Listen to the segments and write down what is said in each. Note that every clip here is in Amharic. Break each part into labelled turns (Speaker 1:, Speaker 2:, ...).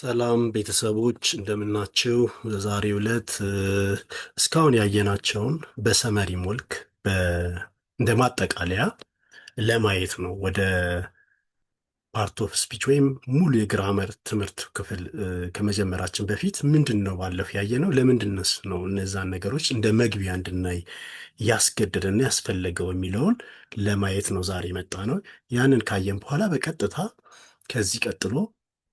Speaker 1: ሰላም ቤተሰቦች እንደምናችሁ። በዛሬው ዕለት እስካሁን ያየናቸውን በሰመሪ መልክ እንደ ማጠቃለያ ለማየት ነው። ወደ ፓርት ኦፍ ስፒች ወይም ሙሉ የግራመር ትምህርት ክፍል ከመጀመራችን በፊት ምንድን ነው ባለፈው ያየነው፣ ለምንድንስ ነው እነዛን ነገሮች እንደ መግቢያ እንድናይ ያስገደደና ያስፈለገው የሚለውን ለማየት ነው ዛሬ የመጣ ነው። ያንን ካየን በኋላ በቀጥታ ከዚህ ቀጥሎ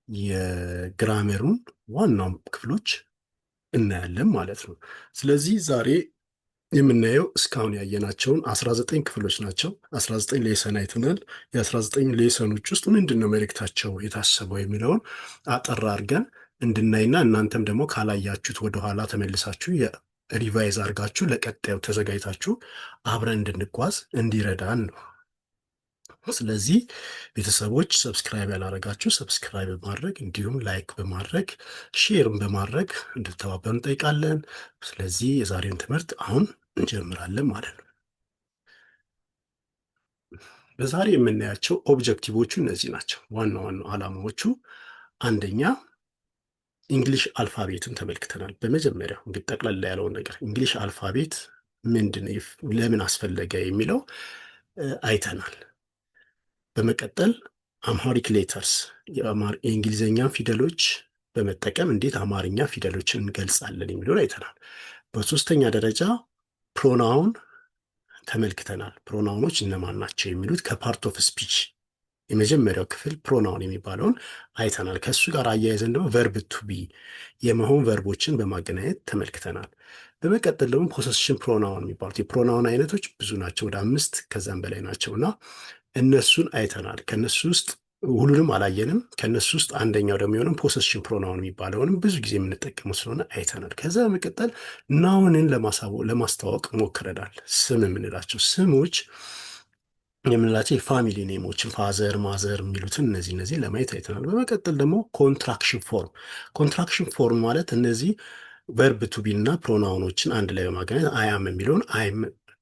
Speaker 1: የግራመሩን ዋናው ክፍሎች እናያለን ማለት ነው። ስለዚህ ዛሬ የምናየው እስካሁን ያየናቸውን 19 ክፍሎች ናቸው። 19 ሌሰን አይተናል። የ19 ሌሰኖች ውስጥ ምንድን ነው መልእክታቸው የታሰበው የሚለውን አጠር አድርገን እንድናይና እናንተም ደግሞ ካላያችሁት ወደኋላ ተመልሳችሁ ሪቫይዝ አድርጋችሁ ለቀጣዩ ተዘጋጅታችሁ አብረን እንድንጓዝ እንዲረዳን ነው። ስለዚህ ቤተሰቦች ሰብስክራይብ ያላረጋችሁ ሰብስክራይብ በማድረግ እንዲሁም ላይክ በማድረግ ሼርም በማድረግ እንድተባበሩ እንጠይቃለን። ስለዚህ የዛሬውን ትምህርት አሁን እንጀምራለን ማለት ነው። በዛሬ የምናያቸው ኦብጀክቲቮቹ እነዚህ ናቸው። ዋና ዋና ዓላማዎቹ አንደኛ እንግሊሽ አልፋቤትን ተመልክተናል። በመጀመሪያው እንግዲህ ጠቅላላ ያለውን ነገር እንግሊሽ አልፋቤት ምንድን ነው፣ ለምን አስፈለገ የሚለው አይተናል። በመቀጠል አምሃሪክ ሌተርስ የእንግሊዝኛ ፊደሎች በመጠቀም እንዴት አማርኛ ፊደሎችን እንገልጻለን የሚለውን አይተናል። በሶስተኛ ደረጃ ፕሮናውን ተመልክተናል። ፕሮናውኖች እነማን ናቸው የሚሉት ከፓርት ኦፍ ስፒች የመጀመሪያው ክፍል ፕሮናውን የሚባለውን አይተናል። ከእሱ ጋር አያይዘን ደግሞ ቨርብ ቱ ቢ የመሆን ቨርቦችን በማገናኘት ተመልክተናል። በመቀጠል ደግሞ ፖሰሽን ፕሮናውን የሚባሉት የፕሮናውን አይነቶች ብዙ ናቸው፣ ወደ 5 ከዛም በላይ ናቸው እና እነሱን አይተናል። ከነሱ ውስጥ ሁሉንም አላየንም። ከነሱ ውስጥ አንደኛው ደግሞ የሆነው ፖሰሽን ፕሮናውን የሚባለውንም ብዙ ጊዜ የምንጠቀመው ስለሆነ አይተናል። ከዛ በመቀጠል ናውንን ለማስተዋወቅ ሞክረናል። ስም የምንላቸው ስሞች የምንላቸው የፋሚሊ ኔሞችን ፋዘር፣ ማዘር የሚሉትን እነዚህ ለማየት አይተናል። በመቀጠል ደግሞ ኮንትራክሽን ፎርም ማለት እነዚህ ቨርብ ቱ ቢ እና ፕሮናውኖችን አንድ ላይ በማገናኘት አያም የሚለውን አይም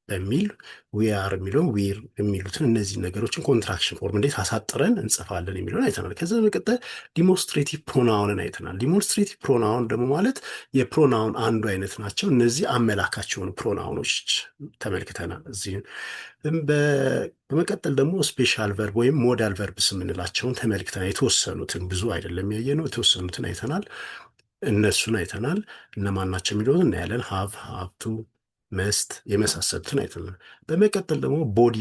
Speaker 1: በሚል ዊአር የሚለውን ዊር የሚሉትን እነዚህ ነገሮችን ኮንትራክሽን ፎርም እንዴት አሳጥረን እንጽፋለን የሚለውን አይተናል። ከዛ በመቀጠል ዲሞንስትሬቲቭ ፕሮናውንን አይተናል። ዲሞንስትሬቲቭ ፕሮናውን ደግሞ ማለት የፕሮናውን አንዱ አይነት ናቸው። እነዚህ አመላካች የሆኑ ፕሮናውኖች ተመልክተናል። እዚህ በመቀጠል ደግሞ ስፔሻል ቨርብ ወይም ሞዳል ቨርብስ የምንላቸውን ተመልክተናል። የተወሰኑትን ብዙ አይደለም ያየነው፣ የተወሰኑትን አይተናል። እነሱን አይተናል። እነማን ናቸው የሚለውን እናያለን። ሃቭ፣ ሃቭቱ፣ መስት የመሳሰሉትን አይተናል። በመቀጠል ደግሞ ቦዲ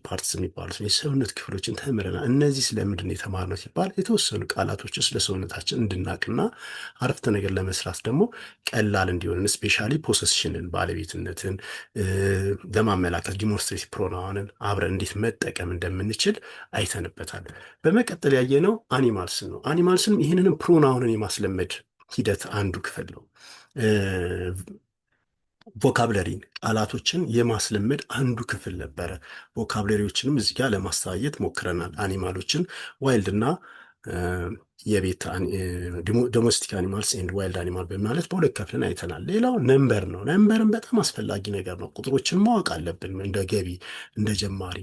Speaker 1: ፓርትስ የሚባሉት የሰውነት ክፍሎችን ተምረናል። እነዚህ ስለምንድን ነው የተማርነው ሲባል የተወሰኑ ቃላቶች ስለ ሰውነታችን እንድናቅና አረፍተ ነገር ለመስራት ደግሞ ቀላል እንዲሆንን ስፔሻሊ ፖሰሽንን ባለቤትነትን ለማመላከት ዲሞንስትሬቲቭ ፕሮናውንን አብረን እንዴት መጠቀም እንደምንችል አይተንበታል። በመቀጠል ያየነው አኒማልስን ነው። አኒማልስንም ይህንንም ፕሮናውንን የማስለመድ ሂደት አንዱ ክፍል ነው። ቮካብለሪን ቃላቶችን የማስለመድ አንዱ ክፍል ነበረ። ቮካብለሪዎችንም እዚህ ጋር ለማስተያየት ሞክረናል። አኒማሎችን ዋይልድ እና የቤት ዶሜስቲክ አኒማልስ ኤንድ ዋይልድ አኒማል በማለት በሁለት ከፍለን አይተናል። ሌላው ነምበር ነው። ነምበርን በጣም አስፈላጊ ነገር ነው። ቁጥሮችን ማወቅ አለብን እንደ ገቢ እንደ ጀማሪ።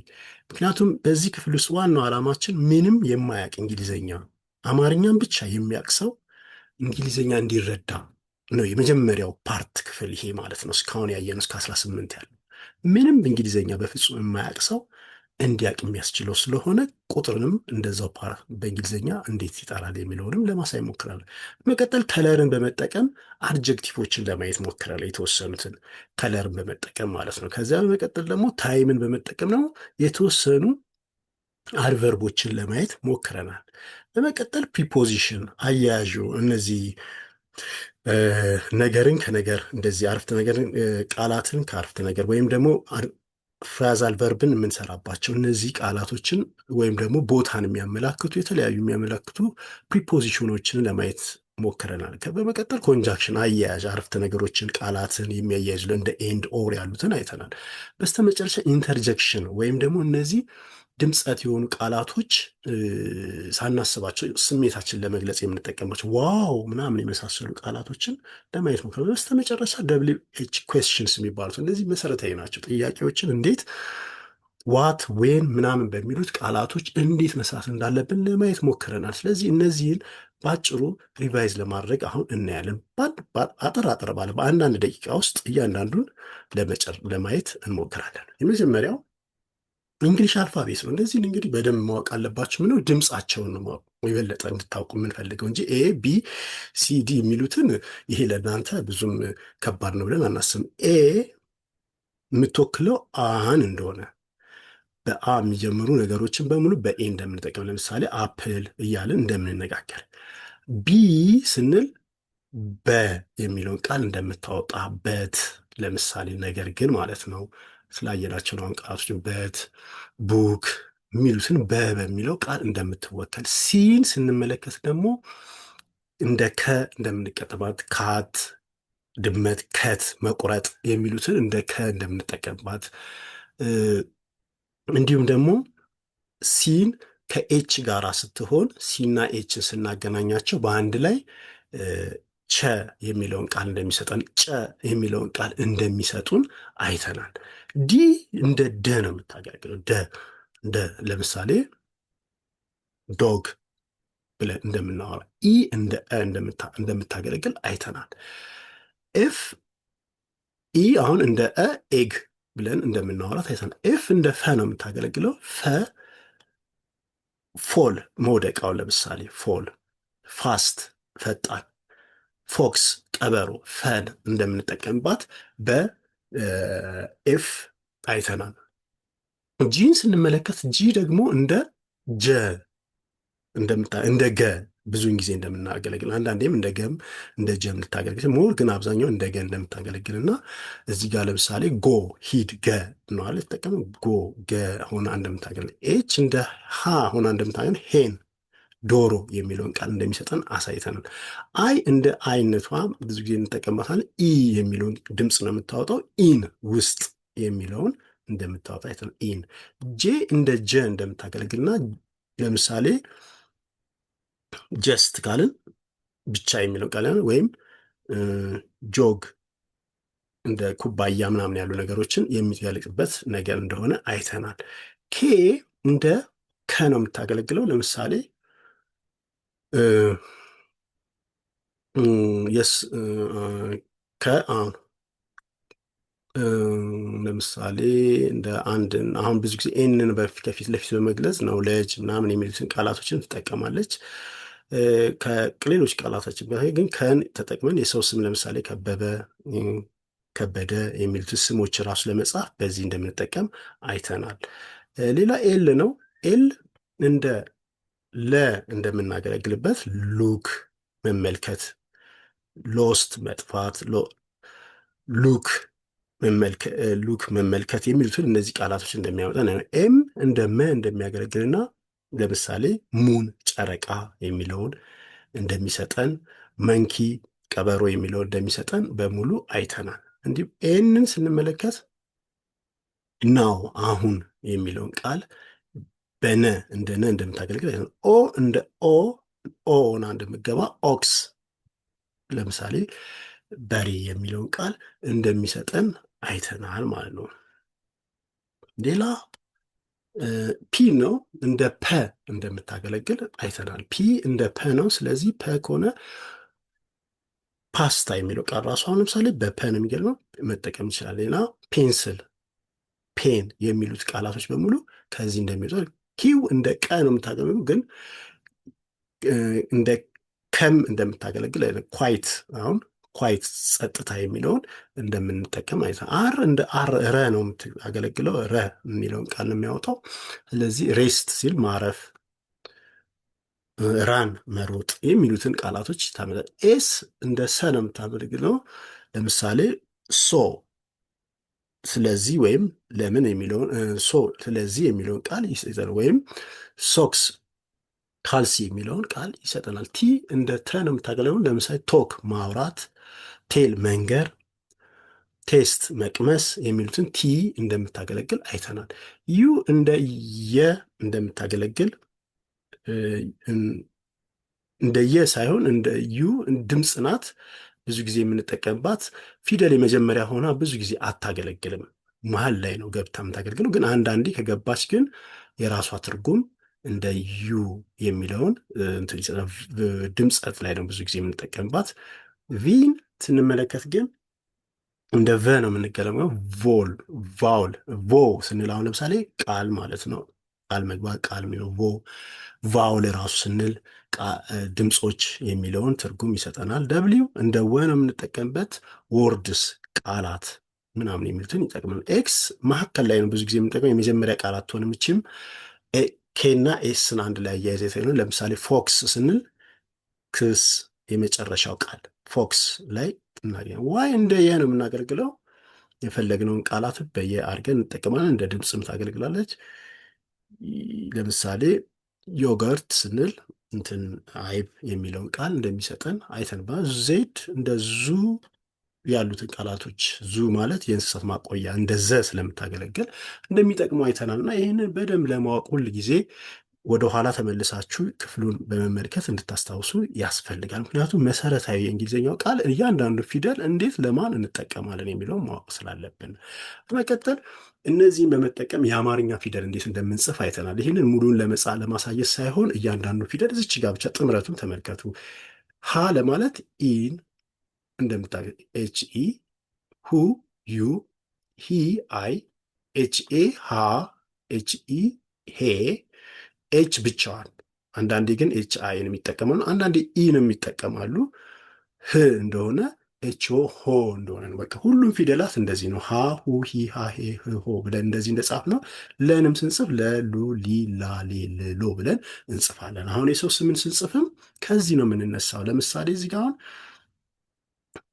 Speaker 1: ምክንያቱም በዚህ ክፍል ውስጥ ዋናው ዓላማችን ምንም የማያውቅ እንግሊዝኛ አማርኛን ብቻ የሚያውቅ ሰው እንግሊዝኛ እንዲረዳ ነው። የመጀመሪያው ፓርት ክፍል ይሄ ማለት ነው። እስካሁን ያየነው እስከ 18 ያለው ምንም እንግሊዝኛ በፍጹም የማያውቅ ሰው እንዲያውቅ የሚያስችለው ስለሆነ ቁጥርንም እንደዛው በእንግሊዝኛ እንዴት ይጠራል የሚለውንም ለማሳይ ሞክራል። በመቀጠል ከለርን በመጠቀም አድጀክቲቮችን ለማየት ሞክራል። የተወሰኑትን ከለርን በመጠቀም ማለት ነው። ከዚያ በመቀጠል ደግሞ ታይምን በመጠቀም ደግሞ የተወሰኑ አድቨርቦችን ለማየት ሞክረናል። በመቀጠል ፕሪፖዚሽን አያያዡ እነዚህ ነገርን ከነገር እንደዚህ አረፍተ ነገርን ቃላትን ከአረፍተ ነገር ወይም ደግሞ ፍራዛል ቨርብን የምንሰራባቸው እነዚህ ቃላቶችን ወይም ደግሞ ቦታን የሚያመላክቱ የተለያዩ የሚያመላክቱ ፕሪፖዚሽኖችን ለማየት ሞክረናል። በመቀጠል ኮንጃክሽን አያያዥ አረፍተ ነገሮችን ቃላትን የሚያያዥ እንደ ኤንድ ኦር ያሉትን አይተናል። በስተመጨረሻ ኢንተርጀክሽን ወይም ደግሞ እነዚህ ድምፀት የሆኑ ቃላቶች ሳናስባቸው ስሜታችን ለመግለጽ የምንጠቀምባቸው ዋው ምናምን የመሳሰሉ ቃላቶችን ለማየት ሞክረ። በስተመጨረሻ ደብሊው ኤች ኩዌስችንስ የሚባሉት እነዚህ መሰረታዊ ናቸው። ጥያቄዎችን እንዴት ዋት ዌን ምናምን በሚሉት ቃላቶች እንዴት መስራት እንዳለብን ለማየት ሞክረናል። ስለዚህ እነዚህን በአጭሩ ሪቫይዝ ለማድረግ አሁን እናያለን። አጠር አጠር ባለ በአንዳንድ ደቂቃ ውስጥ እያንዳንዱን ለማየት እንሞክራለን። የመጀመሪያው እንግሊሽ አልፋቤት ነው። እንደዚህን እንግዲህ በደንብ ማወቅ አለባችሁ። ምነው ድምፃቸውን ነው ማወቅ የበለጠ እንድታውቁ የምንፈልገው እንጂ ኤ ቢ ሲ ዲ የሚሉትን ይሄ ለእናንተ ብዙም ከባድ ነው ብለን አናስብም። ኤ የምትወክለው አን እንደሆነ በአ የሚጀምሩ ነገሮችን በሙሉ በኤ እንደምንጠቀም ለምሳሌ አፕል እያልን እንደምንነጋገር፣ ቢ ስንል በ የሚለውን ቃል እንደምታወጣበት ለምሳሌ ነገር ግን ማለት ነው ስላየናቸው ነው ቃላቶች በት ቡክ የሚሉትን በሚለው ቃል እንደምትወከል፣ ሲን ስንመለከት ደግሞ እንደ ከ እንደምንቀጥባት ካት ድመት ከት መቁረጥ የሚሉትን እንደ ከ እንደምንጠቀምባት እንዲሁም ደግሞ ሲን ከኤች ጋር ስትሆን ሲና ኤችን ስናገናኛቸው በአንድ ላይ ቸ የሚለውን ቃል እንደሚሰጠን ጨ የሚለውን ቃል እንደሚሰጡን አይተናል። ዲ እንደ ደ ነው የምታገለግለው። ደ ለምሳሌ ዶግ ብለን እንደምናወራ ኢ እንደ እንደምታገለግል አይተናል። ኤፍ ኢ አሁን እንደ ኤግ ብለን እንደምናወራት አይተናል። ኤፍ እንደ ፈ ነው የምታገለግለው። ፈ ፎል መውደቃውን ለምሳሌ ፎል፣ ፋስት ፈጣን፣ ፎክስ ቀበሮ፣ ፈን እንደምንጠቀምባት በኤፍ አይተናል። ጂን ስንመለከት ጂ ደግሞ እንደ ጀ እንደ ገ ብዙውን ጊዜ እንደምናገለግል አንዳንዴም እንደ ገም እንደ ጀም ልታገለግል ሞር ግን አብዛኛው እንደ ገ እንደምታገለግል እና እዚህ ጋር ለምሳሌ ጎ ሂድ ገ ነዋል የተጠቀመ ጎ ገ ሆና እንደምታገለግል፣ ኤች እንደ ሃ ሆና እንደምታገለግል ሄን ዶሮ የሚለውን ቃል እንደሚሰጠን አሳይተናል። አይ እንደ አይነቷ ብዙ ጊዜ እንጠቀምባታለን። ኢ የሚለውን ድምፅ ነው የምታወጣው። ኢን ውስጥ የሚለውን እንደምታወጣ አይተናል። ኢን ጄ እንደ ጀ እንደምታገለግልና ለምሳሌ ጀስት ካልን ብቻ የሚለው ቃል ወይም ጆግ እንደ ኩባያ ምናምን ያሉ ነገሮችን የሚገልጽበት ነገር እንደሆነ አይተናል። ኬ እንደ ከ ነው የምታገለግለው። ለምሳሌ የስ ለምሳሌ እንደ አንድን አሁን ብዙ ጊዜ ኤንን ከፊት ለፊት በመግለጽ ነው ለጅ ምናምን የሚሉትን ቃላቶችን ትጠቀማለች። ከሌሎች ቃላቶችን ግን ከን ተጠቅመን የሰው ስም ለምሳሌ ከበበ፣ ከበደ የሚሉትን ስሞች ራሱ ለመጻፍ በዚህ እንደምንጠቀም አይተናል። ሌላ ኤል ነው። ኤል እንደ ለ እንደምናገለግልበት ሉክ መመልከት፣ ሎስት መጥፋት፣ ሉክ መመልከት የሚሉትን እነዚህ ቃላቶች እንደሚያመጣ ነው። ኤም እንደ መ እንደሚያገለግልና ለምሳሌ ሙን ጨረቃ የሚለውን እንደሚሰጠን፣ መንኪ ቀበሮ የሚለውን እንደሚሰጠን በሙሉ አይተናል። እንዲሁም ኤንን ስንመለከት ናው አሁን የሚለውን ቃል በነ እንደ ነ እንደምታገለግል ኦ እንደ ኦ ሆና እንደምገባ ኦክስ ለምሳሌ በሬ የሚለውን ቃል እንደሚሰጠን አይተናል ማለት ነው። ሌላ ፒ ነው። እንደ ፐ እንደምታገለግል አይተናል። ፒ እንደ ፐ ነው። ስለዚህ ፐ ከሆነ ፓስታ የሚለው ቃል ራሱ አሁን ለምሳሌ በፐ ነው የሚገልጸው መጠቀም ይችላል። ሌላ ፔንስል፣ ፔን የሚሉት ቃላቶች በሙሉ ከዚህ እንደሚወጣ። ኪው እንደ ቀ ነው የምታገለግለው ግን እንደ ከም እንደምታገለግል ኳይት አሁን ኳይት ጸጥታ የሚለውን እንደምንጠቀም አይተናል። አር እንደ አር ረ ነው የምታገለግለው ረ የሚለውን ቃል ነው የሚያወጣው። ስለዚህ ሬስት ሲል ማረፍ፣ ራን መሮጥ የሚሉትን ቃላቶች ታመጣ። ኤስ እንደ ሰ ነው የምታገለግለው። ለምሳሌ ሶ ስለዚህ ወይም ለምን የሚለውን ሶ ስለዚህ የሚለውን ቃል ይሰጠናል። ወይም ሶክስ ካልሲ የሚለውን ቃል ይሰጠናል። ቲ እንደ ተ ነው የምታገለግለው። ለምሳሌ ቶክ ማውራት፣ ቴል መንገር፣ ቴስት መቅመስ የሚሉትን ቲ እንደምታገለግል አይተናል። ዩ እንደ የ እንደምታገለግል እንደ የ ሳይሆን እንደ ዩ ድምፅ ናት። ብዙ ጊዜ የምንጠቀምባት ፊደል የመጀመሪያ ሆና ብዙ ጊዜ አታገለግልም። መሀል ላይ ነው ገብታ የምታገለግለው። ግን አንዳንዴ ከገባች ግን የራሷ ትርጉም እንደ ዩ የሚለውን እንትን ይሰጣል። ድምፀት ላይ ነው ብዙ ጊዜ የምንጠቀምባት። ቪን ስንመለከት ግን እንደ ቨ ነው የምንገለመው። ቫውል ቮ ስንል አሁን ለምሳሌ ቃል ማለት ነው። ቃል መግባት ቃል የሚለው ቮ። ቫውል ራሱ ስንል ድምፆች የሚለውን ትርጉም ይሰጠናል። ደብሊው እንደ ወ ነው የምንጠቀምበት። ወርድስ ቃላት ምናምን የሚሉትን ይጠቅማል። ኤክስ መካከል ላይ ነው ብዙ ጊዜ የምንጠቀመው። የመጀመሪያ ቃል አትሆንም። እችም ኬና ኤስን አንድ ላይ አያይዘ ነው። ለምሳሌ ፎክስ ስንል ክስ የመጨረሻው ቃል ፎክስ ላይ እናገኛለን። ዋይ እንደ የ ነው የምናገለግለው። የፈለግነውን ቃላት በየ አድርገን እንጠቀማለን። እንደ ድምፅም ታገለግላለች። ለምሳሌ ዮገርት ስንል እንትን አይብ የሚለውን ቃል እንደሚሰጠን አይተን ዜድ እንደ ዙ ያሉትን ቃላቶች ዙ ማለት የእንስሳት ማቆያ እንደ ዘ ስለምታገለግል እንደሚጠቅሙ አይተናል። እና ይህንን በደንብ ለማወቅ ሁል ጊዜ ወደኋላ ተመልሳችሁ ክፍሉን በመመልከት እንድታስታውሱ ያስፈልጋል። ምክንያቱም መሰረታዊ የእንግሊዝኛው ቃል እያንዳንዱ ፊደል እንዴት ለማን እንጠቀማለን የሚለውን ማወቅ ስላለብን፣ በመቀጠል እነዚህን በመጠቀም የአማርኛ ፊደል እንዴት እንደምንጽፍ አይተናል። ይህንን ሙሉን ለማሳየት ሳይሆን እያንዳንዱ ፊደል እዚች ጋር ብቻ ጥምረቱን ተመልከቱ። ሀ ለማለት ኢን እንደምታገ ኤች ኢ፣ ሁ ዩ፣ ሂ አይ፣ ኤች ኤ ሃ፣ ኤች ኢ ሄ፣ ኤች ብቻዋን። አንዳንዴ ግን ኤች አይን የሚጠቀማሉ፣ አንዳንዴ ኢን የሚጠቀማሉ። ህ እንደሆነ ኤች ኦ ሆ እንደሆነ ነው። በቃ ሁሉም ፊደላት እንደዚህ ነው። ሀ ሁ ሂ ሃ ሄ ህ ሆ ብለን እንደዚህ እንደጻፍ ነው። ለንም ስንጽፍ ለሉ ሊ ላ ሌ ል ሎ ብለን እንጽፋለን። አሁን የሰው ስምን ስንጽፍም ከዚህ ነው የምንነሳው። ለምሳሌ እዚህ ጋር አሁን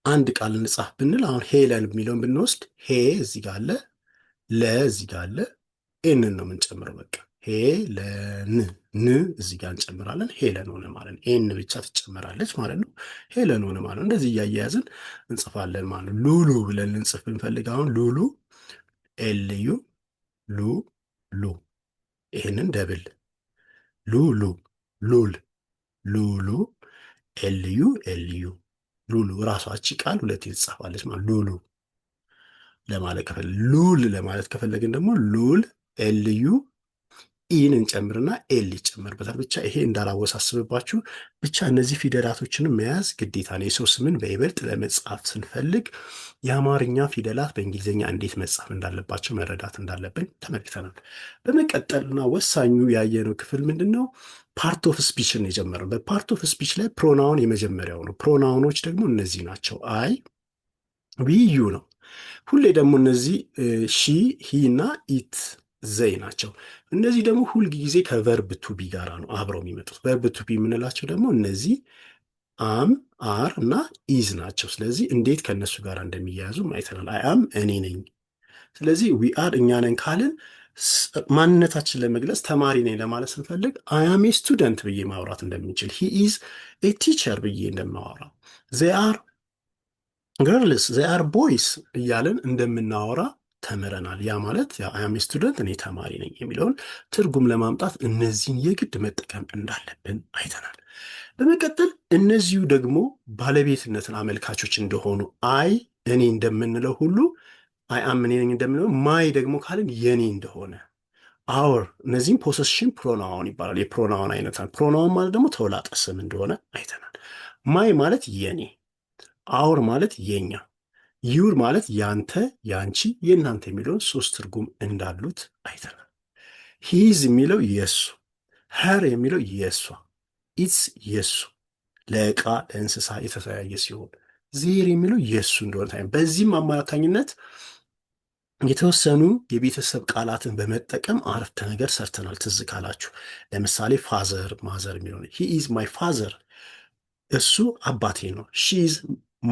Speaker 1: አንድ ቃል እንጻፍ ብንል አሁን ሄለን የሚለውን ብንወስድ ሄ እዚህ ጋር አለ፣ ለ እዚህ ጋር አለ፣ ኤንን ነው የምንጨምረው። በቃ ሄለን ን እዚህ ጋር እንጨምራለን። ሄለን ሆነ ማለት ነው። ኤን ብቻ ትጨመራለች ማለት ነው። ሄለን ሆነ ማለት ነው። እንደዚህ እያያያዝን እንጽፋለን ማለት ነው። ሉሉ ብለን ልንጽፍ ብንፈልግ አሁን ሉሉ ኤልዩ ሉ ሉ፣ ይህንን ደብል ሉሉ ሉል ሉሉ ኤልዩ ኤልዩ ሉሉ። ራሷች ቃል ሁለት ትጻፋለች ማለት ሉሉ ለማለት ከፈለግን፣ ሉል ለማለት ከፈለግን ደግሞ ሉል ኤልዩ ኢን እንጨምርና ኤል ይጨመርበታል። ብቻ ይሄ እንዳላወሳስብባችሁ ብቻ እነዚህ ፊደላቶችንም መያዝ ግዴታ ነው። የሰው ስምን በይበልጥ ለመጻፍ ስንፈልግ የአማርኛ ፊደላት በእንግሊዝኛ እንዴት መጻፍ እንዳለባቸው መረዳት እንዳለብን ተመልክተናል። በመቀጠልና ወሳኙ ያየነው ክፍል ምንድን ነው? ፓርት ኦፍ ስፒችን የጀመረው። በፓርት ኦፍ ስፒች ላይ ፕሮናውን የመጀመሪያው ነው። ፕሮናውኖች ደግሞ እነዚህ ናቸው። አይ ዊ ዩ ነው። ሁሌ ደግሞ እነዚህ ሺ ሂ እና ኢት ዘይ ናቸው። እነዚህ ደግሞ ሁል ጊዜ ከቨርብ ቱ ቢ ጋር ነው አብረው የሚመጡት። ቨርብ ቱ ቢ የምንላቸው ደግሞ እነዚህ አም አር እና ኢዝ ናቸው። ስለዚህ እንዴት ከእነሱ ጋር እንደሚያያዙ አይተናል። አይ አም እኔ ነኝ። ስለዚህ ዊ አር እኛ ነን ካልን ማንነታችን ለመግለጽ ተማሪ ነኝ ለማለት ስንፈልግ አይ አም ኤ ስቱደንት ብዬ ማውራት እንደምንችል፣ ሂ ኢዝ ኤ ቲቸር ብዬ እንደማወራ፣ ዘይ አር ገርልስ ዘይ አር ቦይስ እያለን እንደምናወራ ተምረናል። ያ ማለት አይ አም ስቱደንት እኔ ተማሪ ነኝ የሚለውን ትርጉም ለማምጣት እነዚህን የግድ መጠቀም እንዳለብን አይተናል። በመቀጠል እነዚሁ ደግሞ ባለቤትነትን አመልካቾች እንደሆኑ አይ እኔ እንደምንለው ሁሉ አይ አም እኔ ነኝ እንደምንለው፣ ማይ ደግሞ ካልን የኔ እንደሆነ፣ አወር እነዚህም ፖሰሽን ፕሮናውን ይባላል። የፕሮናውን አይነት ነው። ፕሮናውን ማለት ደግሞ ተውላጠ ስም እንደሆነ አይተናል። ማይ ማለት የኔ፣ አወር ማለት የኛ፣ ዩር ማለት ያንተ፣ ያንቺ፣ የእናንተ የሚለውን ሶስት ትርጉም እንዳሉት አይተናል። ሂዝ የሚለው የሱ፣ ሄር የሚለው የሷ፣ ኢትስ የሱ ለዕቃ ለእንስሳ የተለያየ ሲሆን፣ ዜር የሚለው የሱ እንደሆነ ታይም። በዚህም አማካኝነት የተወሰኑ የቤተሰብ ቃላትን በመጠቀም አረፍተ ነገር ሰርተናል። ትዝ ካላችሁ ለምሳሌ ፋዘር ማዘር የሚለው ሂ ኢዝ ማይ ፋዘር፣ እሱ አባቴ ነው። ሺ ኢዝ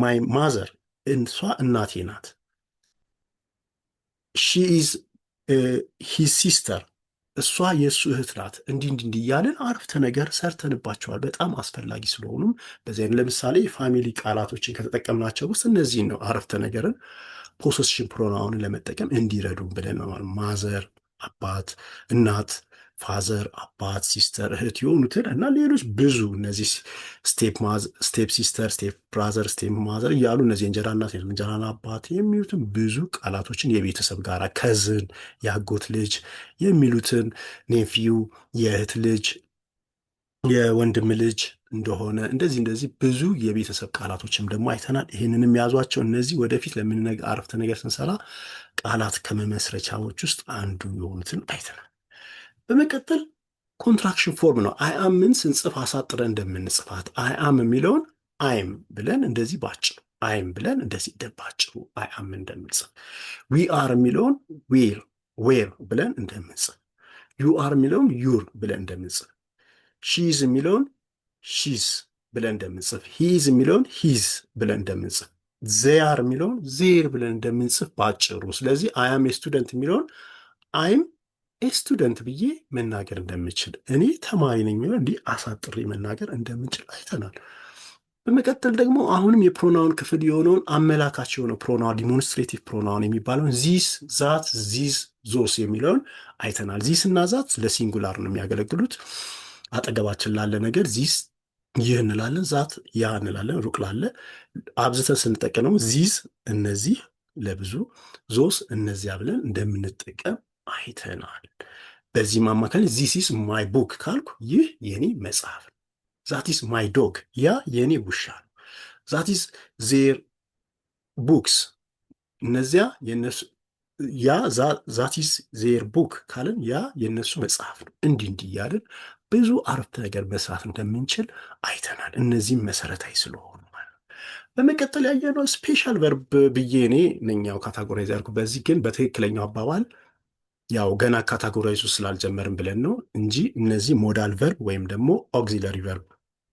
Speaker 1: ማይ ማዘር፣ እሷ እናቴ ናት። ሺ ኢዝ ሂዝ ሲስተር፣ እሷ የእሱ እህት ናት። እንዲህ እያልን አረፍተ ነገር ሰርተንባቸዋል። በጣም አስፈላጊ ስለሆኑም በዚህ ለምሳሌ ፋሚሊ ቃላቶችን ከተጠቀምናቸው ውስጥ እነዚህን ነው አረፍተ ነገርን ፖሰሽን ፕሮናውንን ለመጠቀም እንዲረዱ ብለን ነው። ማዘር አባት፣ እናት፣ ፋዘር፣ አባት፣ ሲስተር፣ እህት የሆኑትን እና ሌሎች ብዙ እነዚህ ስቴፕ ሲስተር፣ ስቴፕ ብራዘር፣ ስቴፕ ማዘር እያሉ እነዚህ እንጀራ እናት፣ እንጀራና አባት የሚሉትን ብዙ ቃላቶችን የቤተሰብ ጋራ ከዝን፣ የአጎት ልጅ የሚሉትን ኔፊው፣ የእህት ልጅ፣ የወንድም ልጅ እንደሆነ እንደዚህ ብዙ የቤተሰብ ቃላቶችም ደግሞ አይተናል። ይህንንም ያዟቸው። እነዚህ ወደፊት አረፍተ ነገር ስንሰራ ቃላት ከመመስረቻዎች ውስጥ አንዱ የሆኑትን አይተናል። በመቀጠል ኮንትራክሽን ፎርም ነው። አይአምን ስንጽፍ አሳጥረን እንደምንጽፋት አይአም የሚለውን አይም ብለን እንደዚህ ባጭሩ፣ አይም ብለን እንደዚህ ባጭሩ አይአም እንደምንጽፍ፣ ዊ አር የሚለውን ዌር ብለን እንደምንጽፍ፣ ዩ አር የሚለውን ዩር ብለን እንደምንጽፍ፣ ሺዝ የሚለውን ሺዝ ብለን እንደምንጽፍ፣ ሂዝ የሚለውን ሂዝ ብለን እንደምንጽፍ፣ ዜያር የሚለውን ዜር ብለን እንደምንጽፍ ባጭሩ። ስለዚህ አያም የስቱደንት የሚለውን አይም ስቱደንት ብዬ መናገር እንደምችል፣ እኔ ተማሪ ነኝ የሚለው እንዲህ አሳጥሬ መናገር እንደምችል አይተናል። በመቀጠል ደግሞ አሁንም የፕሮናውን ክፍል የሆነውን አመላካች የሆነው ፕሮናውን ዲሞንስትሬቲቭ ፕሮናውን የሚባለውን ዚስ፣ ዛት፣ ዚዝ፣ ዞስ የሚለውን አይተናል። ዚስ እና ዛት ለሲንጉላር ነው የሚያገለግሉት። አጠገባችን ላለ ነገር ዚስ ይህ እንላለን፣ ዛት ያ እንላለን፣ ሩቅ ላለ። አብዝተን ስንጠቀመው ዚዝ እነዚህ ለብዙ፣ ዞስ እነዚያ ብለን እንደምንጠቀም አይተናል። በዚህም አማካኝ ዚስ ኢስ ማይ ቡክ ካልኩ ይህ የኔ መጽሐፍ ነው። ዛት ኢስ ማይ ዶግ ያ የኔ ውሻ ነው። ዛት ኢስ ዜር ቡክስ እነዚያ የነሱ፣ ያ ዛት ኢስ ዜር ቡክ ካልን ያ የነሱ መጽሐፍ ነው። እንዲህ እያልን ብዙ አረፍተ ነገር መስራት እንደምንችል አይተናል። እነዚህም መሰረታዊ ስለሆኑ ማለት ነው። በመቀጠል ያየነው ስፔሻል ቨርብ ብዬ እኔ ነኛው ካታጎራይዝ ያልኩ። በዚህ ግን በትክክለኛው አባባል ያው ገና ካታጎራይዙ ስላልጀመርን ብለን ነው እንጂ እነዚህ ሞዳል ቨርብ ወይም ደግሞ ኦግዚለሪ ቨርብ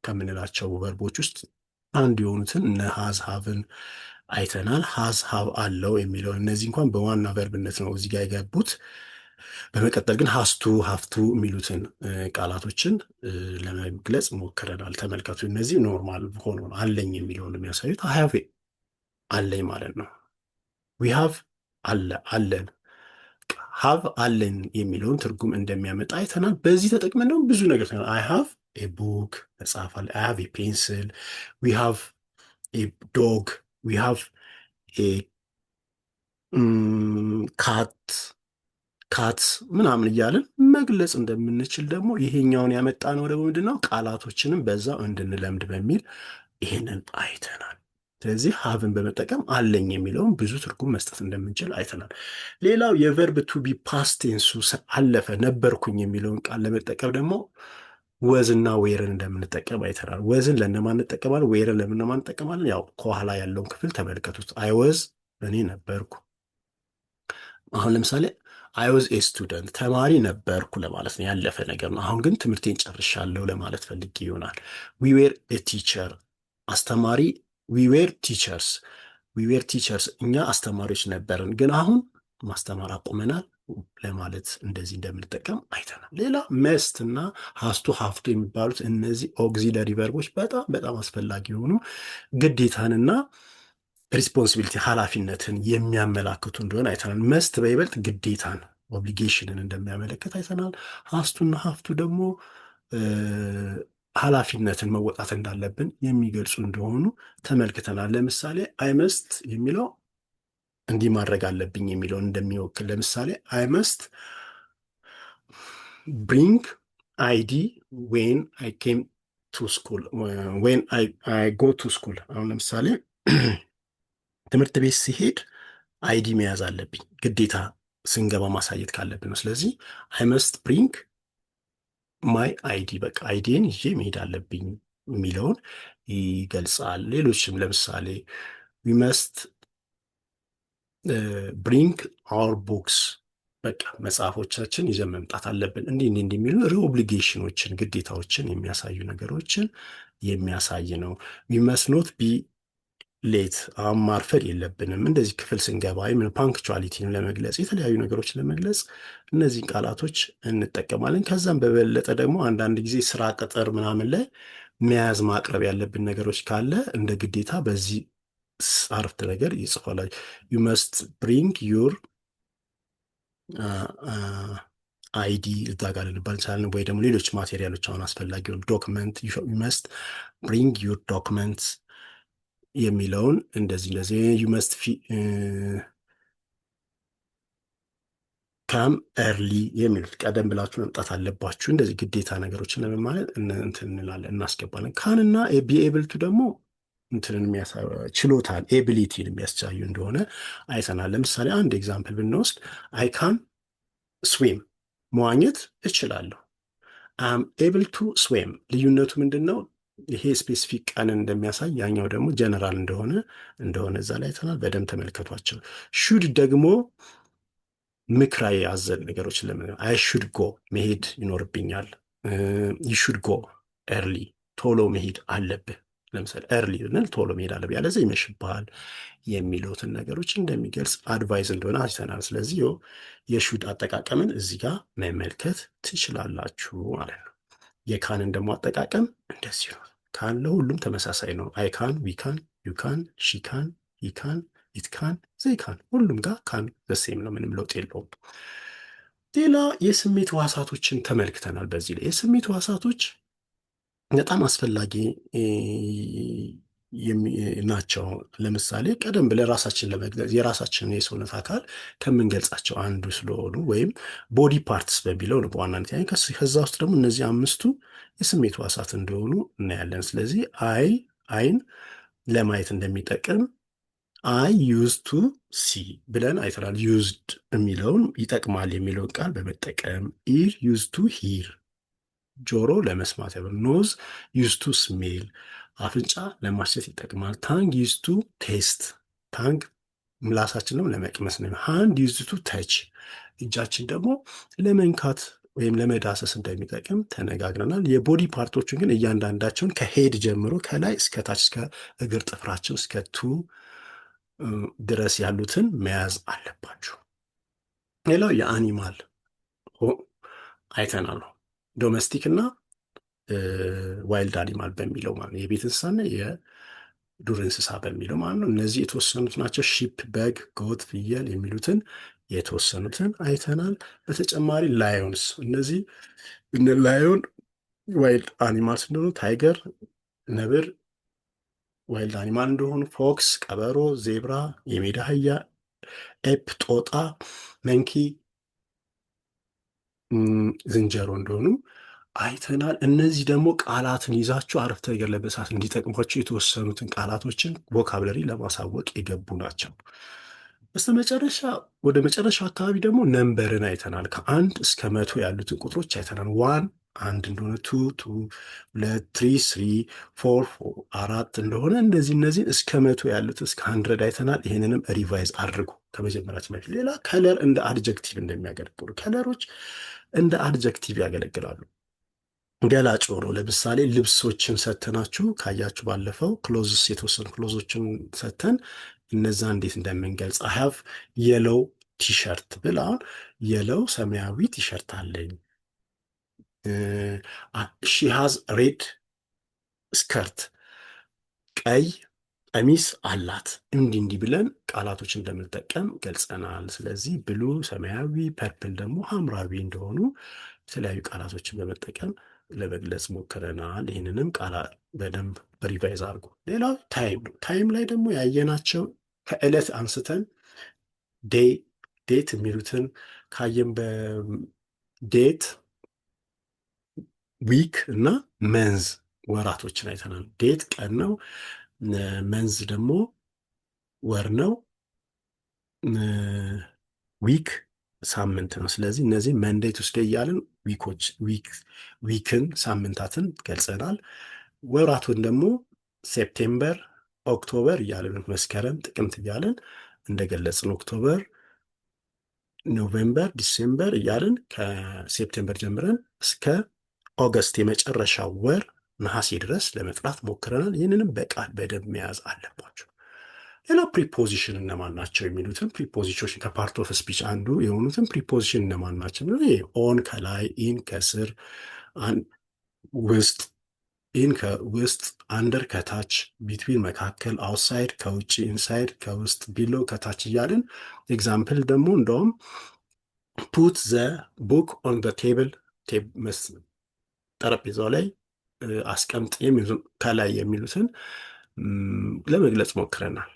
Speaker 1: ከምንላቸው ቨርቦች ውስጥ አንዱ የሆኑትን እነ ሃዝ፣ ሃቭን አይተናል። ሃዝ፣ ሃቭ አለው የሚለውን እነዚህ እንኳን በዋና ቨርብነት ነው እዚህ ጋር የገቡት። በመቀጠል ግን ሀስቱ፣ ሀፍቱ የሚሉትን ቃላቶችን ለመግለጽ ሞክረናል። ተመልከቱ። እነዚህ ኖርማል ሆኖ አለኝ የሚለውን የሚያሳዩት ሃቭ አለኝ ማለት ነው። ዊ ሃቭ አለን፣ ሃቭ አለን የሚለውን ትርጉም እንደሚያመጣ አይተናል። በዚህ ተጠቅመን ደግሞ ብዙ ነገር ተናል። አይ ሃቭ ኤ ቡክ መጽሐፍ አለ። አይ ሃቭ ኤ ፔንስል፣ ዊ ሃቭ ኤ ዶግ፣ ዊ ሃቭ ኤ ካት ምናምን እያለን መግለጽ እንደምንችል ደግሞ ይሄኛውን ያመጣ ነው ደግሞ ምንድነው ቃላቶችንም በዛው እንድንለምድ በሚል ይሄንን አይተናል። ስለዚህ ሃቭን በመጠቀም አለኝ የሚለውን ብዙ ትርጉም መስጠት እንደምንችል አይተናል። ሌላው የቨርብ ቱ ቢ ፓስት ቴንሱ አለፈ ነበርኩኝ የሚለውን ቃል ለመጠቀም ደግሞ ወዝና ዌርን እንደምንጠቀም አይተናል። ወዝን ለእነማን እንጠቀማለን? ዌርን ለምነማን እንጠቀማለን? ያው ከኋላ ያለውን ክፍል ተመልከቱት። አይ ወዝ እኔ ነበርኩ። አሁን ለምሳሌ አይ ወዝ ኤ ስቱደንት ተማሪ ነበርኩ ለማለት ነው፣ ያለፈ ነገር ነው። አሁን ግን ትምህርቴን ጨርሻለሁ ለማለት ፈልጌ ይሆናል። ዊ ዌር ኤ ቲቸር አስተማሪ፣ ዊ ዌር ቲቸርስ፣ ዊ ዌር ቲቸርስ እኛ አስተማሪዎች ነበርን፣ ግን አሁን ማስተማር አቁመናል ለማለት እንደዚህ እንደምንጠቀም አይተናል። ሌላ መስት እና ሀስቱ፣ ሀፍቱ የሚባሉት እነዚህ ኦግዚለሪ ቨርቦች በጣም አስፈላጊ የሆኑ ግዴታንና ሪስፖንሲቢሊቲ ኃላፊነትን የሚያመላክቱ እንደሆነ አይተናል። መስት በይበልጥ ግዴታን ኦብሊጌሽንን እንደሚያመለክት አይተናል። ሀስቱና ሀፍቱ ደግሞ ኃላፊነትን መወጣት እንዳለብን የሚገልጹ እንደሆኑ ተመልክተናል። ለምሳሌ አይመስት የሚለው እንዲህ ማድረግ አለብኝ የሚለውን እንደሚወክል፣ ለምሳሌ አይመስት ብሪንግ አይዲ ዌን አይ ኬም ቱ ስኩል፣ ዌን አይ ጎ ቱ ስኩል። አሁን ለምሳሌ ትምህርት ቤት ሲሄድ አይዲ መያዝ አለብኝ፣ ግዴታ ስንገባ ማሳየት ካለብን ነው። ስለዚህ አይ መስት ብሪንግ ማይ አይዲ፣ በቃ አይዲን ይዤ መሄድ አለብኝ የሚለውን ይገልጻል። ሌሎችም ለምሳሌ ዊ መስት ብሪንግ አወር ቡክስ፣ በቃ መጽሐፎቻችን ይዘን መምጣት አለብን። እንዲህ የሚሉ ኦብሊጌሽኖችን ግዴታዎችን የሚያሳዩ ነገሮችን የሚያሳይ ነው። ዊ መስት ኖት ቢ ሌት፣ አሁን ማርፈድ የለብንም። እንደዚህ ክፍል ስንገባ ምን ፓንክቹዋሊቲን ለመግለጽ የተለያዩ ነገሮችን ለመግለጽ እነዚህን ቃላቶች እንጠቀማለን። ከዛም በበለጠ ደግሞ አንዳንድ ጊዜ ስራ ቅጥር ምናምን ላይ መያዝ ማቅረብ ያለብን ነገሮች ካለ እንደ ግዴታ በዚህ አረፍተ ነገር ይጽፋል። ዩ መስት ብሪንግ ዩር አይዲ እዛ ጋር ልንባል እንችላለን። ወይ ደግሞ ሌሎች ማቴሪያሎች አሁን አስፈላጊ ሆኑ ዶክመንት ዩ መስት ብሪንግ ዩር ዶክመንትስ የሚለውን እንደዚህ እንደዚህ ዩ መስት ካም ኤርሊ የሚሉት ቀደም ብላችሁ መምጣት አለባችሁ። እንደዚህ ግዴታ ነገሮችን ለመማለት እንትን እንላለን እናስገባለን። ካንና ቢኤብልቱ ደግሞ እንትንን ችሎታን ኤቢሊቲን የሚያስቻዩ እንደሆነ አይተናል። ለምሳሌ አንድ ኤግዛምፕል ብንወስድ አይ ካን ስዊም መዋኘት እችላለሁ። አም ኤብል ቱ ስዊም ልዩነቱ ምንድን ነው? ይሄ ስፔሲፊክ ቀንን እንደሚያሳይ ያኛው ደግሞ ጀነራል እንደሆነ እዛ ላይ አይተናል። በደንብ ተመልከቷቸው። ሹድ ደግሞ ምክራዊ አዘል ነገሮች ለምን አይ ሹድ ጎ መሄድ ይኖርብኛል። ሹድ ጎ ኤርሊ ቶሎ መሄድ አለብህ። ለምሳሌ ኤርሊ ብንል ቶሎ መሄድ አለብህ ያለዚያ ይመሽብሃል የሚሉትን ነገሮች እንደሚገልጽ አድቫይዝ እንደሆነ አይተናል። ስለዚህ የሹድ አጠቃቀምን እዚህ ጋር መመልከት ትችላላችሁ ማለት ነው። የካንን ደግሞ አጠቃቀም እንደዚህ ነው። ካን ለሁሉም ተመሳሳይ ነው። አይ ካን፣ ዊ ካን፣ ዩ ካን፣ ሺ ካን፣ ሂ ካን፣ ኢት ካን፣ ዘይ ካን ሁሉም ጋር ካን ዘሴም ነው። ምንም ለውጥ የለውም። ሌላ የስሜት ሕዋሳቶችን ተመልክተናል። በዚህ ላይ የስሜት ሕዋሳቶች በጣም አስፈላጊ ናቸው። ለምሳሌ ቀደም ብለን ራሳችን ለመግለጽ የራሳችንን የሰውነት አካል ከምንገልጻቸው አንዱ ስለሆኑ ወይም ቦዲ ፓርትስ በሚለው ነው በዋናነት ያ ከዛ ውስጥ ደግሞ እነዚህ አምስቱ የስሜት ሕዋሳት እንደሆኑ እናያለን። ስለዚህ አይን ለማየት እንደሚጠቅም አይ ዩዝ ቱ ሲ ብለን አይተናል። ዩዝድ የሚለውን ይጠቅማል የሚለውን ቃል በመጠቀም ኢር ዩዝ ቱ ሂር ጆሮ ለመስማት ያበ ኖዝ ዩዝ ቱ ስሜል አፍንጫ ለማሸት ይጠቅማል። ታንግ ዩዝ ቱ ቴስት ታንግ ምላሳችንም ለመቅመስ ነው። ሃንድ ዩዝ ቱ ተች እጃችን ደግሞ ለመንካት ወይም ለመዳሰስ እንደሚጠቅም ተነጋግረናል። የቦዲ ፓርቶችን ግን እያንዳንዳቸውን ከሄድ ጀምሮ ከላይ እስከ ታች እስከ እግር ጥፍራችን እስከ ቱ ድረስ ያሉትን መያዝ አለባችሁ። ሌላው የአኒማል አይተናል። ዶሜስቲክ እና ዋይልድ አኒማል በሚለው ማለት ነው። የቤት እንስሳና የዱር እንስሳ በሚለው ማለት ነው። እነዚህ የተወሰኑት ናቸው። ሺፕ፣ በግ፣ ጎት፣ ፍየል የሚሉትን የተወሰኑትን አይተናል። በተጨማሪ ላዮንስ፣ እነዚህ ላዮን ዋይልድ አኒማልስ እንደሆኑ፣ ታይገር ነብር ዋይልድ አኒማል እንደሆኑ፣ ፎክስ ቀበሮ፣ ዜብራ የሜዳ አህያ፣ ኤፕ ጦጣ፣ መንኪ ዝንጀሮ እንደሆኑ አይተናል። እነዚህ ደግሞ ቃላትን ይዛችሁ አረፍተ ነገር ለመጻፍ እንዲጠቅሟቸው የተወሰኑትን ቃላቶችን ቮካብለሪ ለማሳወቅ የገቡ ናቸው። በስተመጨረሻ ወደ መጨረሻው አካባቢ ደግሞ ነምበርን አይተናል። ከአንድ እስከ 100 ያሉትን ቁጥሮች አይተናል። ዋን አንድ እንደሆነ፣ ቱ ሁለት፣ ትሪ ስሪ፣ ፎር አራት እንደሆነ እነዚህን እስከ 100 ያሉት እስከ 100 አይተናል። ይህንንም ሪቫይዝ አድርጉ ከመጀመሪያችን በፊት። ሌላ ከለር እንደ አድጀክቲቭ እንደሚያገለግሉ ከለሮች እንደ አድጀክቲቭ ያገለግላሉ። ገላጭ ሆኖ ለምሳሌ ልብሶችን ሰተናችሁ ካያችሁ ባለፈው ክሎዝስ የተወሰኑ ክሎዞችን ሰተን እነዛ እንዴት እንደምንገልጽ አይ ሃቭ የሎው ቲሸርት ብል አሁን የሎው ሰማያዊ ቲሸርት አለኝ። ሺ ሃዝ ሬድ ስከርት ቀይ ቀሚስ አላት። እንዲህ ብለን ቃላቶች እንደምንጠቀም ገልጸናል። ስለዚህ ብሉ ሰማያዊ፣ ፐርፕል ደግሞ ሐምራዊ እንደሆኑ የተለያዩ ቃላቶችን በመጠቀም ለመግለጽ ሞክረናል። ይህንንም ቃላት በደንብ በሪቫይዝ አድርጉ። ሌላው ታይም ነው። ታይም ላይ ደግሞ ያየናቸው ከዕለት አንስተን ዴት የሚሉትን ካየን በዴት ዊክ እና መንዝ ወራቶችን አይተናል። ዴት ቀን ነው። መንዝ ደግሞ ወር ነው። ዊክ ሳምንት ነው። ስለዚህ እነዚህ መንዴይ ቱስዴይ እያልን ዊክን ሳምንታትን ገልጸናል። ወራቱን ደግሞ ሴፕቴምበር፣ ኦክቶበር እያለን መስከረም፣ ጥቅምት እያለን እንደገለጽን ኦክቶበር፣ ኖቬምበር፣ ዲሴምበር እያልን ከሴፕቴምበር ጀምረን እስከ ኦገስት የመጨረሻው ወር ነሐሴ ድረስ ለመጥራት ሞክረናል። ይህንንም በቃል በደንብ መያዝ አለባቸው። ሌላ ፕሪፖዚሽን እነማን ናቸው የሚሉትን ፕሪፖዚሽን ከፓርት ኦፍ ስፒች አንዱ የሆኑትን ፕሪፖዚሽን እነማን ናቸው? ኦን ከላይ፣ ኢን ከስር፣ ውስጥ፣ ኢን ከውስጥ፣ አንደር ከታች፣ ቢትዊን መካከል፣ አውትሳይድ ከውጭ፣ ኢንሳይድ ከውስጥ፣ ቢሎ ከታች እያልን ኤግዛምፕል ደግሞ እንደውም ፑት ዘ ቡክ ኦን ዘ ቴብል፣ ጠረጴዛው ላይ አስቀምጥ የሚሉትን ከላይ የሚሉትን ለመግለጽ ሞክረናል።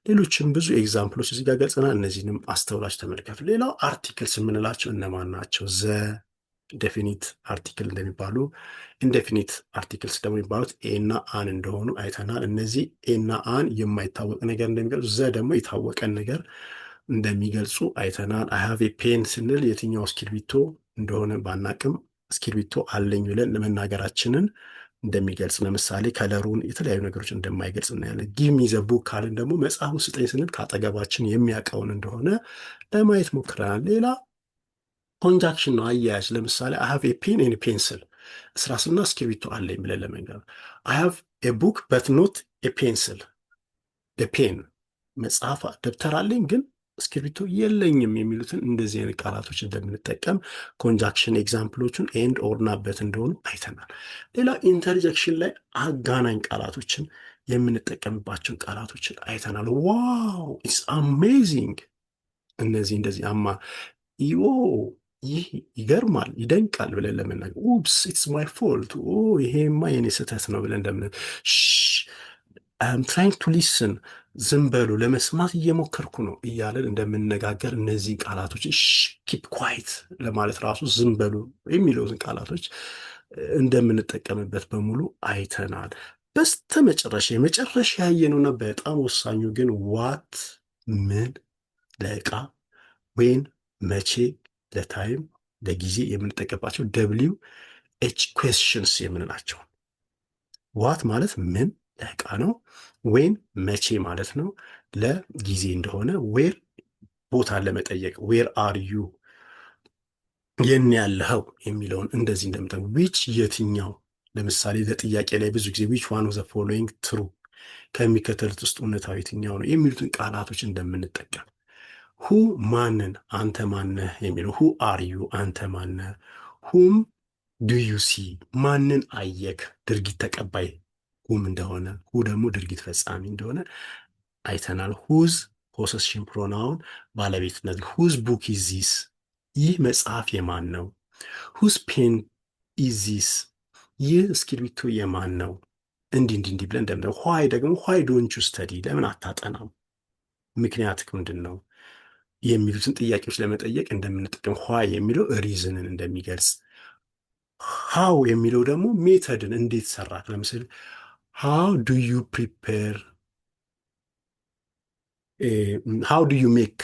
Speaker 1: ሌሎችም ብዙ ኤግዛምፕሎች እዚህ ጋር ገልጸናል። እነዚህንም አስተውላችሁ ተመልከቱ። ሌላው አርቲክልስ የምንላቸው እነማን ናቸው? ዘ ዴፊኒት አርቲክል እንደሚባሉ፣ ኢንዴፊኒት አርቲክልስ ደግሞ የሚባሉት ኤ እና አን እንደሆኑ አይተናል። እነዚህ ኤ እና አን የማይታወቅ ነገር እንደሚገልጹ፣ ዘ ደግሞ የታወቀን ነገር እንደሚገልጹ አይተናል። አይ ሃቭ ኤ ፔን ስንል የትኛው እስክሪብቶ እንደሆነ ባናቅም እስክሪብቶ አለኝ ብለን ለመናገራችንን እንደሚገልጽ፣ ለምሳሌ ከለሩን፣ የተለያዩ ነገሮች እንደማይገልጽ እናያለን። ጊቭ ሚ ዘ ቡክ ካልን ደግሞ መጽሐፉን ስጠኝ ስንል ከአጠገባችን የሚያውቀውን እንደሆነ ለማየት ሞክረናል። ሌላ ኮንጃክሽን ነው፣ አያያዝ። ለምሳሌ አይ ሃቭ ኤ ፔን ኤንድ ፔንስል፣ እስራስና እስክሪብቶ አለኝ ብለን ለመንገር። አይ ሃቭ ኤ ቡክ በት ኖት ኤ ፔንስል፣ ፔን መጽሐፍ ደብተር አለኝ ግን እስክሪብቶ የለኝም የሚሉትን እንደዚህ አይነት ቃላቶች እንደምንጠቀም ኮንጃክሽን ኤግዛምፕሎቹን ኤንድ ኦር እና በት እንደሆኑ አይተናል። ሌላ ኢንተርጀክሽን ላይ አጋናኝ ቃላቶችን የምንጠቀምባቸውን ቃላቶችን አይተናል። ዋው ኢትስ አሜዚንግ፣ እነዚህ እንደዚህ ዮ ይህ ይገርማል፣ ይደንቃል ብለን ለመናገር፣ ኡፕስ ኢትስ ማይ ፎልት፣ ይሄማ የኔ ስህተት ነው ብለን እንደምን አም ትራይንግ ቱ ሊስን፣ ዝም በሉ ለመስማት እየሞከርኩ ነው እያለን እንደምንነጋገር እነዚህ ቃላቶች ኪፕ ኳይት ለማለት ራሱ ዝም በሉ የሚለውን ቃላቶች እንደምንጠቀምበት በሙሉ አይተናል። በስተመጨረሻ የመጨረሻ ያየነውና በጣም ወሳኙ ግን ዋት ምን ለዕቃ፣ ዌን መቼ፣ ለታይም ለጊዜ የምንጠቀምባቸው ደብሊው ኤች ኩዌስችንስ የምንላቸው። ዋት ማለት ምን ለዕቃ ነው። ዌን መቼ ማለት ነው ለጊዜ እንደሆነ። ዌር ቦታን ለመጠየቅ ዌር አር ዩ የት ያለኸው የሚለውን እንደዚህ እንደምጠ ዊች የትኛው፣ ለምሳሌ ለጥያቄ ላይ ብዙ ጊዜ ዊች ዋን ኦፍ ዘ ፎሎዊንግ ትሩ ከሚከተሉት ውስጥ እውነታው የትኛው ነው የሚሉትን ቃላቶች እንደምንጠቀም። ሁ ማንን፣ አንተ ማነህ የሚለው ሁ አር ዩ አንተ ማነህ። ሁም ዱ ዩ ሲ ማንን አየክ፣ ድርጊት ተቀባይ ሁም እንደሆነ፣ ሁ ደግሞ ድርጊት ፈጻሚ እንደሆነ አይተናል። ሁዝ ፖሰሽን ፕሮናውን ባለቤትነት። ሁዝ ቡክ ኢዝ ዚስ ይህ መጽሐፍ የማን ነው። ሁዝ ፔን ኢዝ ዚስ ይህ እስክሪብቶ የማን ነው። እንዲህ እንዲህ እንዲህ ብለን እንደምደ ዋይ ደግሞ ዋይ ዶንት ዩ ስተዲ ለምን አታጠናም፣ ምክንያትህ ምንድን ነው የሚሉትን ጥያቄዎች ለመጠየቅ እንደምንጠቀም ዋይ የሚለው ሪዝንን እንደሚገልጽ፣ ሃው የሚለው ደግሞ ሜተድን እንዴት ሰራክ፣ ለምሳሌ ሃው ዱ ዩ ፕሪፔር፣ ሃው ዱ ዩ ሜክ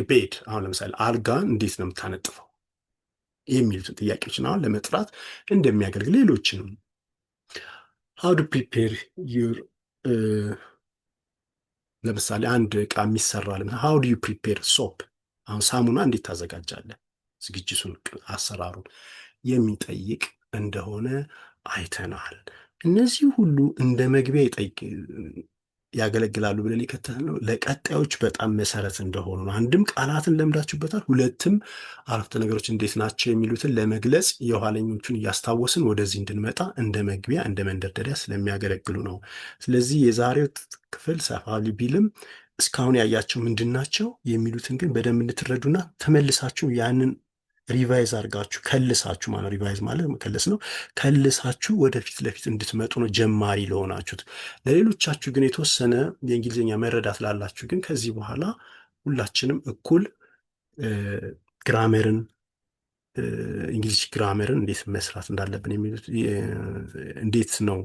Speaker 1: ቤድ፣ አሁን ለምሳሌ አልጋን እንዴት ነው የምታነጥፈው የሚሉትን ጥያቄዎችን አሁን ለመጥራት እንደሚያገለግል፣ ሌሎችንም ሃው ዱ ፕሪፔር ዩር፣ ለምሳሌ አንድ እቃ የሚሰራ ሃው ዱ ዩ ፕሪፔር ሶፕ፣ አሁን ሳሙና እንዴት ታዘጋጃለህ፣ ዝግጅቱን አሰራሩን የሚጠይቅ እንደሆነ አይተናል። እነዚህ ሁሉ እንደ መግቢያ ያገለግላሉ ብለን የከተልነው ለቀጣዮች በጣም መሰረት እንደሆኑ ነው። አንድም ቃላትን ለምዳችሁበታል፣ ሁለትም አረፍተ ነገሮች እንዴት ናቸው የሚሉትን ለመግለጽ የኋለኞቹን እያስታወስን ወደዚህ እንድንመጣ እንደ መግቢያ እንደ መንደርደሪያ ስለሚያገለግሉ ነው። ስለዚህ የዛሬው ክፍል ሰፋ ቢልም እስካሁን ያያቸው ምንድን ናቸው የሚሉትን ግን በደንብ እንድትረዱና ተመልሳችሁ ያንን ሪቫይዝ አድርጋችሁ ከልሳችሁ፣ ማለት ሪቫይዝ ማለት መከለስ ነው፣ ከልሳችሁ ወደፊት ለፊት እንድትመጡ ነው፣ ጀማሪ ለሆናችሁት። ለሌሎቻችሁ ግን የተወሰነ የእንግሊዝኛ መረዳት ላላችሁ ግን ከዚህ በኋላ ሁላችንም እኩል ግራመርን፣ እንግሊዝ ግራመርን እንዴት መስራት እንዳለብን የሚሉት እንዴት ነው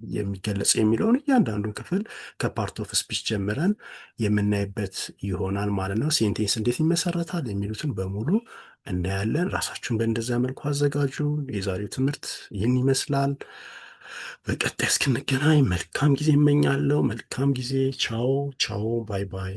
Speaker 1: የሚገለጽ የሚለውን እያንዳንዱን ክፍል ከፓርት ኦፍ ስፒች ጀምረን የምናይበት ይሆናል ማለት ነው። ሴንቴንስ እንዴት ይመሰረታል የሚሉትን በሙሉ እናያለን። ራሳችሁን በእንደዚያ መልኩ አዘጋጁ። የዛሬው ትምህርት ይህን ይመስላል። በቀጣይ እስክንገናኝ መልካም ጊዜ እመኛለሁ። መልካም ጊዜ። ቻው ቻው፣ ባይ ባይ።